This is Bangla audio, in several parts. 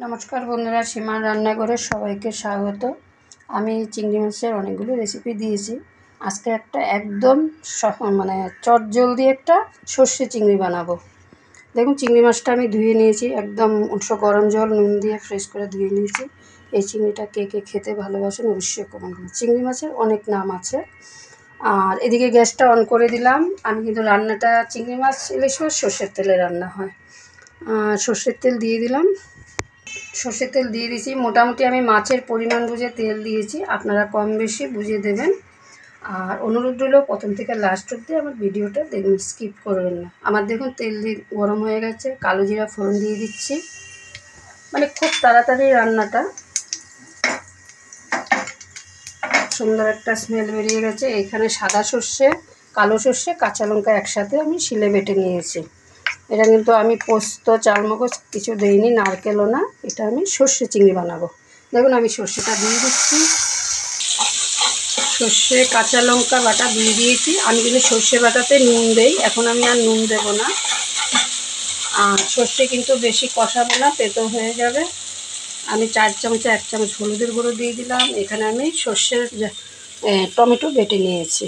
নমস্কার বন্ধুরা, সীমার রান্নাঘরে সবাইকে স্বাগত। আমি চিংড়ি মাছের অনেকগুলো রেসিপি দিয়েছি। আজকে একটা একদম চটজলদি একটা সর্ষে চিংড়ি বানাবো। দেখুন, চিংড়ি মাছটা আমি ধুয়ে নিয়েছি, একদম গরম জল নুন দিয়ে ফ্রেশ করে ধুয়ে নিয়েছি। এই চিংড়িটা কে কে খেতে ভালোবাসেন অবশ্যই কমেন্ট করুন। চিংড়ি মাছের অনেক নাম আছে। আর এদিকে গ্যাসটা অন করে দিলাম। আমি কিন্তু রান্নাটা চিংড়ি মাছ ইলিশ মাছ সর্ষের তেলে রান্না হয়। সর্ষের তেল দিয়ে দিলাম। সর্ষের তেল দিয়ে দিয়েছি, মোটামুটি আমি মাছের পরিমাণ বুঝে তেল দিয়েছি, আপনারা কম বেশি বুঝে দেবেন। আর অনুরোধ রইল প্রথম থেকে লাস্ট অবধি আমার ভিডিওটা দেখুন, স্কিপ করবেন না। আমার দেখুন তেল গরম হয়ে গেছে, কালো জিরা ফোড়ন দিয়ে দিচ্ছি। মানে খুব তাড়াতাড়ি রান্নাটা, সুন্দর একটা স্মেল বেরিয়ে গেছে। এখানে সাদা সর্ষে, কালো সর্ষে, কাঁচা লঙ্কা একসাথে আমি শিলে বেটে নিয়েছি। এটা কিন্তু আমি পোস্ত চালমগজ কিছু দিইনি, নারকেলও না। এটা আমি সর্ষে চিংড়ি বানাবো। দেখুন, আমি সর্ষেটা দিয়ে দিচ্ছি। সর্ষে কাঁচা লঙ্কা বাটা দিয়ে দিয়েছি। আমি কিন্তু সর্ষে বাটাতে নুন দেই, এখন আমি আর নুন দেব না। আর সর্ষে কিন্তু বেশি কষাবো না, তেতো হয়ে যাবে। আমি 4 চামচে 1 চামচ হলুদের গুঁড়ো দিয়ে দিলাম। এখানে আমি সর্ষের টমেটো বেটে নিয়েছি।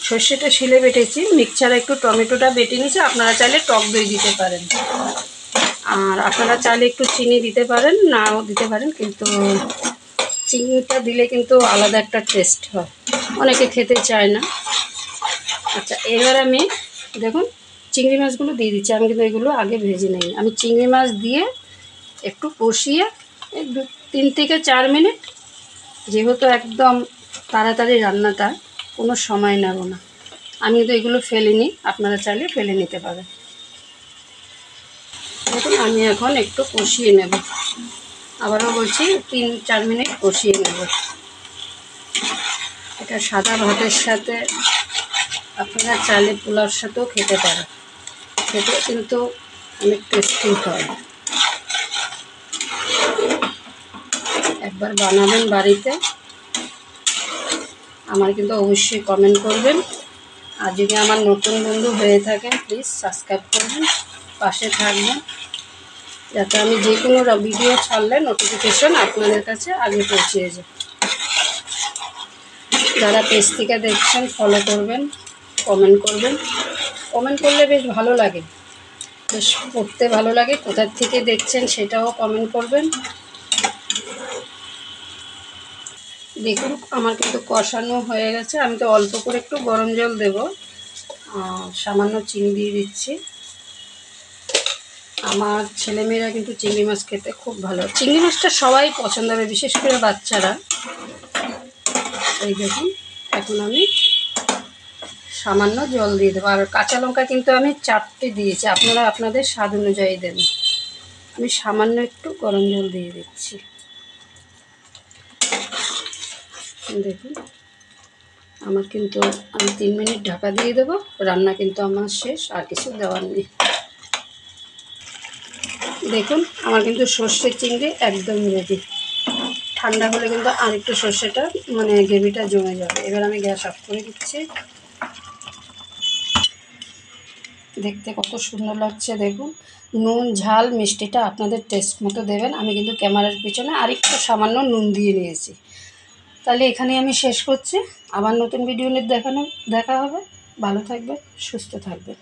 সর্ষেটা শিলে বেটেছি, মিক্সচারে একটু টমেটোটা বেটে নিয়েছি। আপনারা চাইলে টক দই দিতে পারেন, আর আপনারা চাইলে একটু চিনি দিতে পারেন, নাও দিতে পারেন, কিন্তু চিনিটা দিলে কিন্তু আলাদা একটা টেস্ট হয়, অনেকে খেতে চায় না। আচ্ছা, এবার আমি দেখুন চিংড়ি মাছগুলো দিয়ে দিচ্ছি। আমি কিন্তু এগুলো আগে ভেজে নিই। আমি চিংড়ি মাছ দিয়ে একটু কষিয়ে 3 থেকে 4 মিনিট, যেহেতু একদম তাড়াতাড়ি রান্নাটা, কোনো সময় নেব না। আমি কিন্তু এগুলো ফেলিনি, আপনারা চাইলে ফেলে নিতে পারেন। দেখুন, আমি এখন একটু কষিয়ে নেব। আবারও বলছি, 3-4 মিনিট কষিয়ে নেব। এটা সাদা ভাতের সাথে, আপনারা চাইলে পোলাওর সাথেও খেতে পারেন, খেতে কিন্তু অনেক টেস্টি হয়। একবার বানাবেন বাড়িতে, আমার কিন্তু অবশ্যই কমেন্ট করবেন। আর যদি আমার নতুন বন্ধু হয়ে থাকেন, প্লিজ সাবস্ক্রাইব করবেন, পাশে থাকবেন, যাতে আমি যে কোনো ভিডিও ছাড়লে নোটিফিকেশন আপনাদের কাছে আগে পৌঁছে যায়। যারা পেজ থেকে দেখছেন ফলো করবেন, কমেন্ট করবেন। কমেন্ট করলে বেশ ভালো লাগে, বেশ পড়তে ভালো লাগে। কোথা থেকে দেখছেন সেটাও কমেন্ট করবেন। দেখুন, আমার কিন্তু কষানো হয়ে গেছে। আমি তো অল্প করে একটু গরম জল দেব, সামান্য চিনি দিয়ে দিচ্ছি। আমার ছেলেমেয়েরা কিন্তু চিংড়ি মাছ খেতে খুব ভালো, চিংড়ি মাছটা সবাই পছন্দ হবে, বিশেষ করে বাচ্চারা। এই দেখুন, এখন আমি সামান্য জল দিয়ে দেবো। আর কাঁচা লঙ্কা কিন্তু আমি 4টে দিয়েছি, আপনারা আপনাদের স্বাদ অনুযায়ী দেবেন। আমি সামান্য একটু গরম জল দিয়ে দিচ্ছি। দেখুন, আমার কিন্তু আমি 3 মিনিট ঢাকা দিয়ে দেবো। রান্না কিন্তু আমার শেষ, আর কিছু দেওয়ার নেই। দেখুন, আমার কিন্তু সর্ষের চিংড়ি একদম রেডি। ঠান্ডা হলে কিন্তু আর একটু সর্ষেটা গ্রেভিটা জমে যাবে। এবার আমি গ্যাস অফ করে দিচ্ছি। দেখতে কত সুন্দর লাগছে দেখুন। নুন ঝাল মিষ্টিটা আপনাদের টেস্ট মতো দেবেন। আমি কিন্তু ক্যামেরার পিছনে আরেকটু সামান্য নুন দিয়ে নিয়েছি। তাহলে এখানে আমি শেষ করছি। আবার নতুন ভিডিও নিয়ে দেখা হবে। ভালো থাকবেন, সুস্থ থাকবেন।